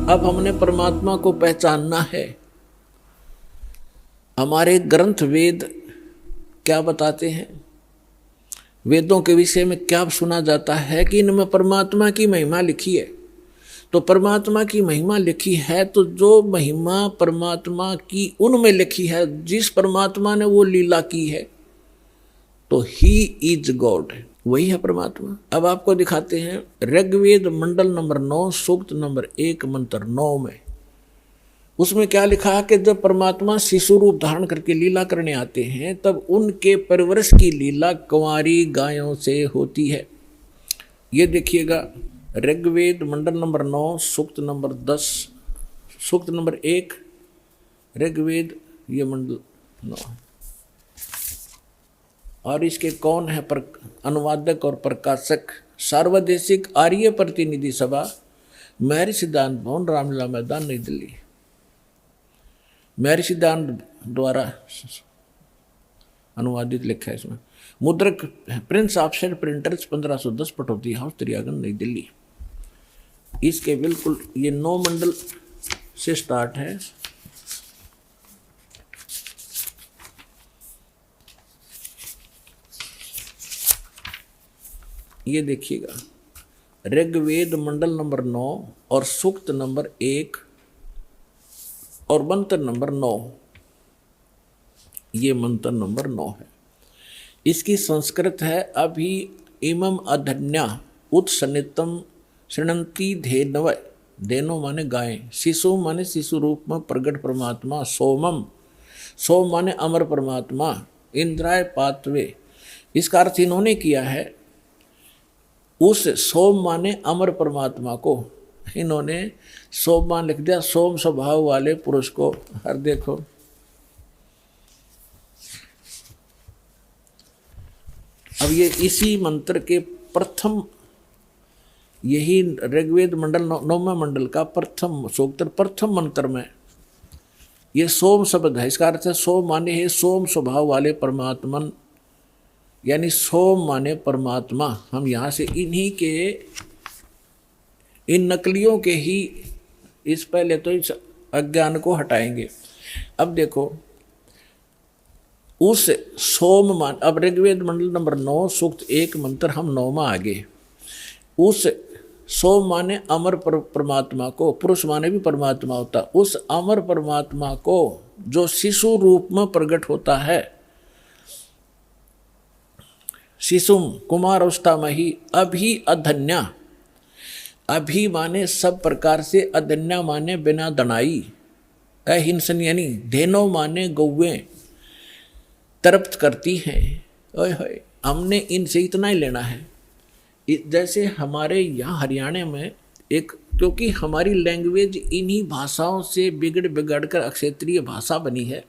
अब हमने परमात्मा को पहचानना है। हमारे ग्रंथ वेद क्या बताते हैं, वेदों के विषय में क्या सुना जाता है कि इनमें परमात्मा की महिमा लिखी है। तो परमात्मा की महिमा लिखी है, तो जो महिमा परमात्मा की उनमें लिखी है, जिस परमात्मा ने वो लीला की है, तो ही इज गॉड, वही है परमात्मा। अब आपको दिखाते हैं ऋग्वेद मंडल नंबर 9 सूक्त नंबर 1 मंत्र 9 में, उसमें क्या लिखा है कि जब परमात्मा शिशु रूप धारण करके लीला करने आते हैं, तब उनके परवरिश की लीला कुंवारी गायों से होती है। ये देखिएगा ऋग्वेद मंडल नंबर 9 सूक्त नंबर 10 सूक्त नंबर 1 ऋग्वेद ये मंडल 9। और इसके कौन है अनुवादक और प्रकाशक? सार्वदेशिक आर्य प्रतिनिधि सभा, महर्षि सिद्धांत भवन, रामलीला मैदान, नई दिल्ली। महर्षि सिद्धांत द्वारा अनुवादित लिखा है इसमें। मुद्रक Prince offset printers 1510 Pataudi house त्रियागन, नई दिल्ली। इसके बिल्कुल ये 9 मंडल से स्टार्ट है। ये देखिएगा ऋग्वेद मंडल नंबर 9 और सूक्त नंबर 1 और मंत्र नंबर 9, ये मंत्र नंबर 9 है। इसकी संस्कृत है अभि इमम अधन्या उत्सन्नितम शृणंती धेनव, धेनो माने गाय, शिशु माने शिशु रूप में प्रगट परमात्मा, सोमम, सोम माने अमर परमात्मा, इंद्राय पात्वे। इसका अर्थ इन्होंने किया है, उस सोम माने अमर परमात्मा को इन्होंने सोम मान लिख दिया, सोम स्वभाव वाले पुरुष को। हर देखो अब ये इसी मंत्र के प्रथम, यही ऋग्वेद मंडल 9वें मंडल का प्रथम सूक्त प्रथम मंत्र में ये सोम शब्द है। इसका अर्थ है सोम माने है सोम स्वभाव वाले परमात्मन, यानी सोम माने परमात्मा। हम यहाँ से इन्हीं के इन नकलियों के ही इस पहले तो इस अज्ञान को हटाएंगे। अब देखो उस सोम मान, अब ऋग्वेद मंडल नंबर 9 सूक्त 1 मंत्र हम 9वां आगे। उस सोम माने अमर परमात्मा को, पुरुष माने भी परमात्मा होता, उस अमर परमात्मा को जो शिशु रूप में प्रकट होता है, शिशुम कुमार अवस्था में ही, अभी अधन्या, अभी माने सब प्रकार से, अधन्या माने बिना दनाई, अहिंसन यानी धेनो माने गौवें तृप्त करती हैं। ओए होए, हमने इनसे इतना ही लेना है। जैसे हमारे यहाँ हरियाणा में एक, क्योंकि हमारी लैंग्वेज इन्हीं भाषाओं से बिगड़ कर क्षेत्रीय भाषा बनी है।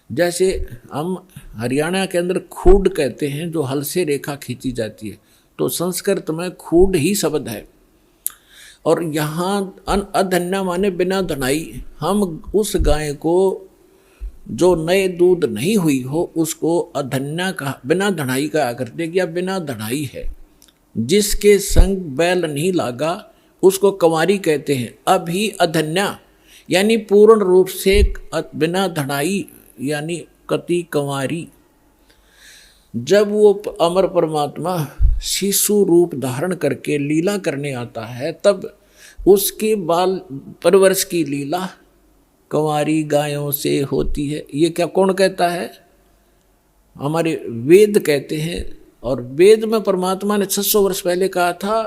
जैसे हम हरियाणा के अंदर खूड कहते हैं, जो हल से रेखा खींची जाती है, तो संस्कृत में खूड ही शब्द है। और यहाँ अधन्या माने बिना धनाई, हम उस गाय को जो नए दूध नहीं हुई हो उसको अधन्या का, बिना धनाई का करते कि बिना धनाई है। जिसके संग बैल नहीं लागा उसको कंवारी कहते हैं। अभी अधन्या यानी पूर्ण रूप से बिना धनाई, यानी कति कंवारी। जब वो अमर परमात्मा शिशु रूप धारण करके लीला करने आता है, तब उसके बाल परवरिश की लीला कंवारी गायों से होती है। ये क्या कौन कहता है? हमारे वेद कहते हैं। और वेद में परमात्मा ने 600 वर्ष पहले कहा था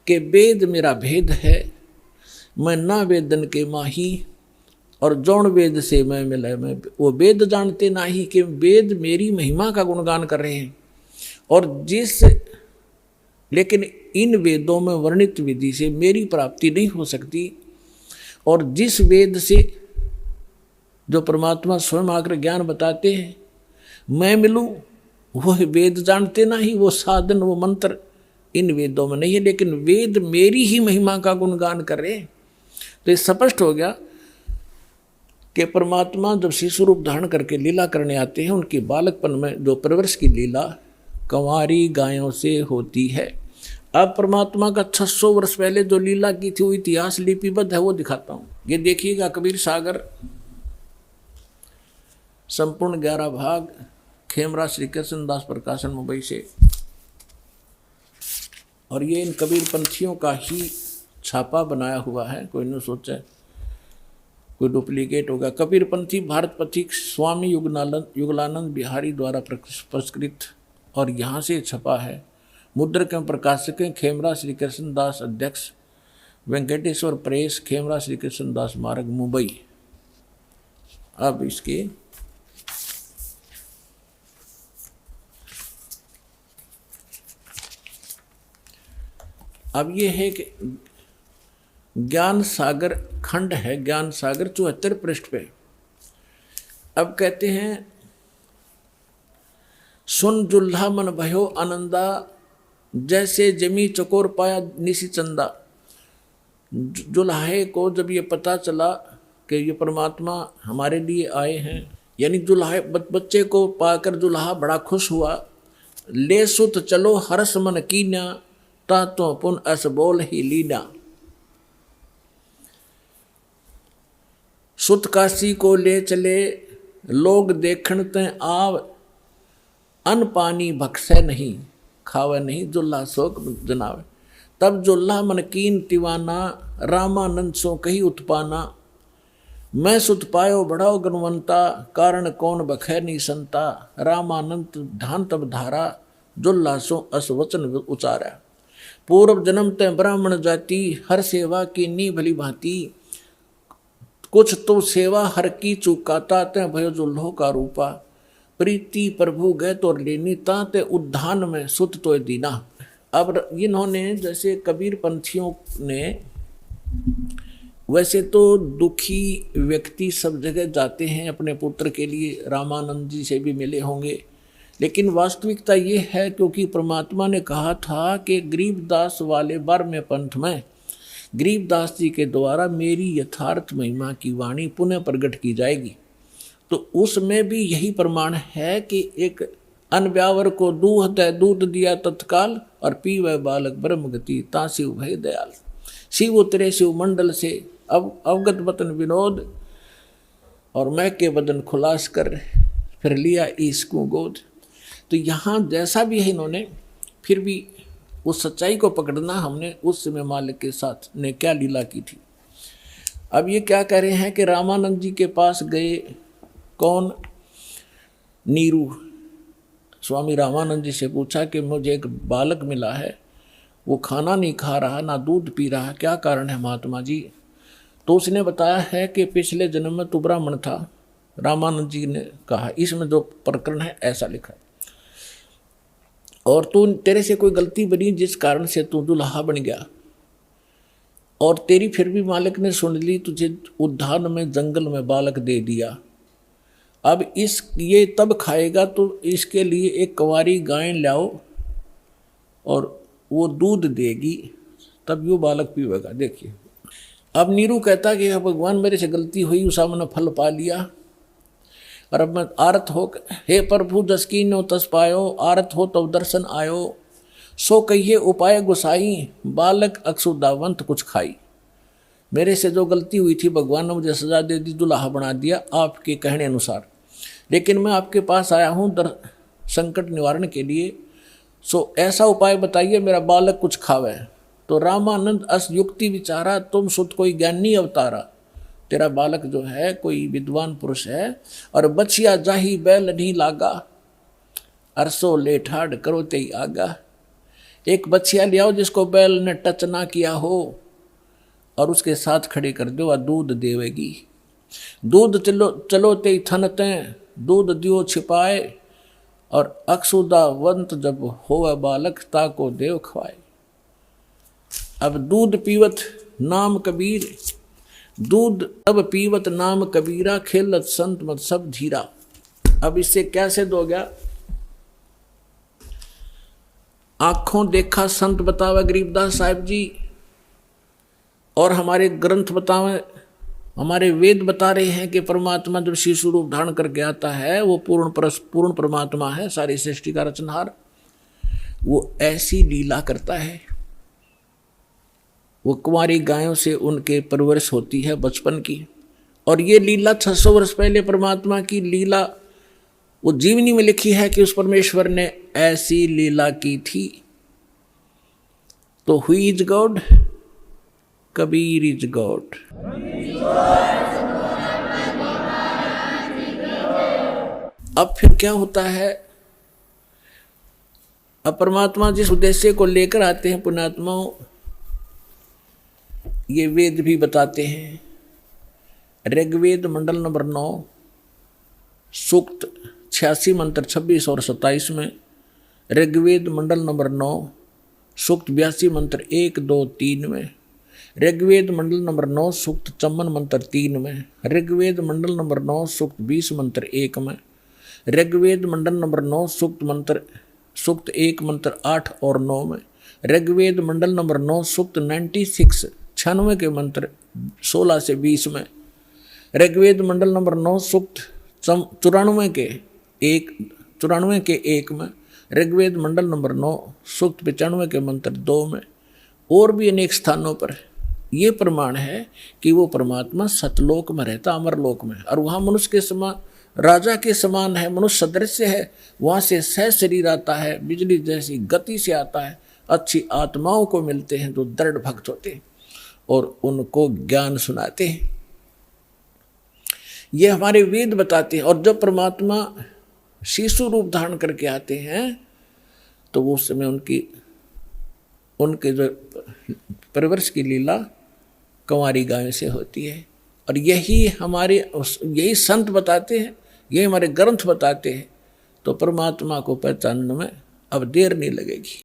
कि वेद मेरा भेद है, मैं ना वेदन के माही, और जौन वेद से मैं मिला, मैं वो वेद जानते ना ही कि वेद मेरी महिमा का गुणगान कर रहे हैं। और लेकिन इन वेदों में वर्णित विधि से मेरी प्राप्ति नहीं हो सकती। और जिस वेद से जो परमात्मा स्वयं आकर ज्ञान बताते हैं मैं मिलूं, वह वेद जानते ना ही, वो साधन वो मंत्र इन वेदों में नहीं है, लेकिन वेद मेरी ही महिमा का गुणगान कर रहे हैं। तो ये स्पष्ट हो गया कि परमात्मा जब शिशु रूप धारण करके लीला करने आते हैं, उनकी बालकपन में जो परवरिश की लीला कंवारी गायों से होती है। अब परमात्मा का 600 वर्ष पहले जो लीला की थी वो इतिहास लिपिबद्ध है, वो दिखाता हूं। ये देखिएगा कबीर सागर संपूर्ण 11 भाग, खेमरा श्री कृष्ण दास प्रकाशन मुंबई से। और ये इन कबीर पंथियों का ही छापा बनाया हुआ है, कोई न सोचे कोई डुप्लीकेट होगा। कबीर पंथी भारत पथिक स्वामी युगलानंद बिहारी द्वारा पुरस्कृत और यहाँ से छपा है। मुद्रक एवं प्रकाशक खेमरा श्री कृष्ण दास, अध्यक्ष वेंकटेश्वर प्रेस, खेमरा श्री कृष्ण दास मार्ग, मुंबई। अब इसके अब ये है कि ज्ञान सागर खंड है, ज्ञान सागर 74 पृष्ठ पे। अब कहते हैं, सुन जुल्हा मन भयो आनंदा, जैसे जमी चकोर पाया निशी चंदा। जुल्हाए को जब ये पता चला कि ये परमात्मा हमारे लिए आए हैं, यानी जुल्हाए बच्चे को पाकर जुल्हा बड़ा खुश हुआ। ले सुत चलो हर्ष मन कीना, ता तो पुन अस बोल ही लीना। सुत काशी को ले चले, लोग देखण ते आव, अन्न पानी भक्षय नहीं, खावे नहीं, जुल्हा शोक जनावे। तब जुल्हा मन कीन तिवाना, रामानंद सो कही उत्पाना। मैं सुत पायो बढ़ाओ गुणवंता, कारण कौन बखै नहीं संता। रामानंद ध्यान तब धारा, जुल्हा सो अस वचन उचारा। पूर्व जन्म ते ब्राह्मण जाति, हर सेवा की नी भली भांति। कुछ तो सेवा हर की चुकाता, ते भयो जुल्हो का रूपा। प्रीति प्रभु गए तो लेनी, ताते उद्धान में सुत तो दीना। अब इन्होंने जैसे कबीर पंथियों ने, वैसे तो दुखी व्यक्ति सब जगह जाते हैं अपने पुत्र के लिए, रामानंद जी से भी मिले होंगे, लेकिन वास्तविकता ये है क्योंकि परमात्मा ने कहा था कि गरीबदास वाले बार में पंथ में गरीबदास जी के द्वारा मेरी यथार्थ महिमा की वाणी पुनः प्रकट की जाएगी। तो उसमें भी यही प्रमाण है कि एक अनव्यावर को दूध दिया तत्काल, और पीवे बालक ब्रह्म गति, ता शिव भय दयाल। शिव उतरे शिव मंडल से, अब अवगत वतन विनोद, और मैं के बदन खुलास कर फिर लिया ईसको गोद। तो यहाँ जैसा भी है, इन्होंने फिर भी उस सच्चाई को पकड़ना, हमने उस समय मालिक के साथ ने क्या लीला की थी। अब ये क्या कह रहे हैं कि रामानंद जी के पास गए, कौन? नीरू। स्वामी रामानंद जी से पूछा कि मुझे एक बालक मिला है, वो खाना नहीं खा रहा, ना दूध पी रहा, क्या कारण है महात्मा जी? तो उसने बताया है कि पिछले जन्म में तू ब्राह्मण था। रामानंद जी ने कहा, इसमें जो प्रकरण है ऐसा लिखा है, और तेरे से कोई गलती बनी जिस कारण से तू दुल्हा बन गया, और तेरी फिर भी मालिक ने सुन ली, तुझे उद्यान में जंगल में बालक दे दिया। अब ये तब खाएगा तो इसके लिए एक कुंवारी गाय लाओ और वो दूध देगी, तब यो बालक पीवेगा। देखिए, अब नीरू कहता कि भगवान मेरे से गलती हुई, उस मैंने फल पा लिया, और अब मैं आरत हो, हे प्रभु जस कीन्यो तस पायो, आरत हो तब दर्शन आयो। सो कहिए उपाय गुसाई, बालक अक्षुदावंत कुछ खाई। मेरे से जो गलती हुई थी, भगवान ने मुझे सजा दे दी, दुल्हा बना दिया आपके कहने अनुसार, लेकिन मैं आपके पास आया हूँ संकट निवारण के लिए। सो ऐसा उपाय बताइए मेरा बालक कुछ खावे। तो रामानंद अस युक्ति विचारा, तुम सुत कोई ज्ञानी अवतारा। तेरा बालक जो है कोई विद्वान पुरुष है, और बचिया जाही बैल नहीं लागा, अरसो ले ठाड़ करो ते आगा। एक बचिया ले आओ जिसको बैल ने टच ना किया हो, और उसके साथ खड़ी कर दो, वह दूध देवेगी। दूध चलो ते थनते, दूध दियो छिपाए, और अक्षुदावंत जब होवे बालक, ताको देव खवाए। अब दूध पीवत नाम कबीर, दूध तब पीवत नाम कबीरा, खेलत संत मत सब धीरा। अब इससे क्या सिद्ध हो गया? आंखों देखा संत बतावे गरीबदास साहिब जी, और हमारे ग्रंथ बतावे, हमारे वेद बता रहे हैं कि परमात्मा जब शिशु रूप धारण करके आता है, वो पूर्ण परमात्मा है, सारी सृष्टि का रचनहार। वो ऐसी लीला करता है वो कुंवारी गायों से उनके परवरिश होती है बचपन की। और ये लीला 600 वर्ष पहले परमात्मा की लीला वो जीवनी में लिखी है कि उस परमेश्वर ने ऐसी लीला की थी। तो हुई is God, Kabir is God. अब फिर क्या होता है, अब परमात्मा जिस उद्देश्य को लेकर आते हैं पुण्यात्माओं, ये वेद भी बताते हैं। ऋग्वेद मंडल नंबर 9 सूक्त 86 मंत्र 26 और 27 में, ऋग्वेद मंडल नंबर 9 सूक्त 82 मंत्र 1, 2, 3 में, ऋग्वेद मंडल नंबर 9 सूक्त 54 मंत्र 3 में, ऋग्वेद मंडल नंबर 9 सूक्त 20 मंत्र 1 में, ऋग्वेद मंडल नंबर 9 सूक्त 1 मंत्र 8 और 9 में, ऋग्वेद मंडल नंबर 9 सूक्त 96 के मंत्र 16 से 20 में, ऋग्वेद मंडल नंबर 9 सूक्त 94 के 1 में, ऋग्वेद मंडल नंबर 9 सूक्त 95 के मंत्र 2 में, और भी अनेक स्थानों पर ये प्रमाण है कि वो परमात्मा सतलोक में रहता, अमरलोक में, और वहाँ मनुष्य के समान, राजा के समान है, मनुष्य सदृश है। वहाँ से सह शरीर आता है, बिजली जैसी गति से आता है। अच्छी आत्माओं को मिलते हैं जो दृढ़ भक्त होते हैं और उनको ज्ञान सुनाते हैं। ये हमारे वेद बताते हैं। और जब परमात्मा शिशु रूप धारण करके आते हैं तो वो उस समय उनके जो परवरिश की लीला कंवारी गायों से होती है। और यही संत बताते हैं, यही हमारे ग्रंथ बताते हैं। तो परमात्मा को पहचानने में अब देर नहीं लगेगी।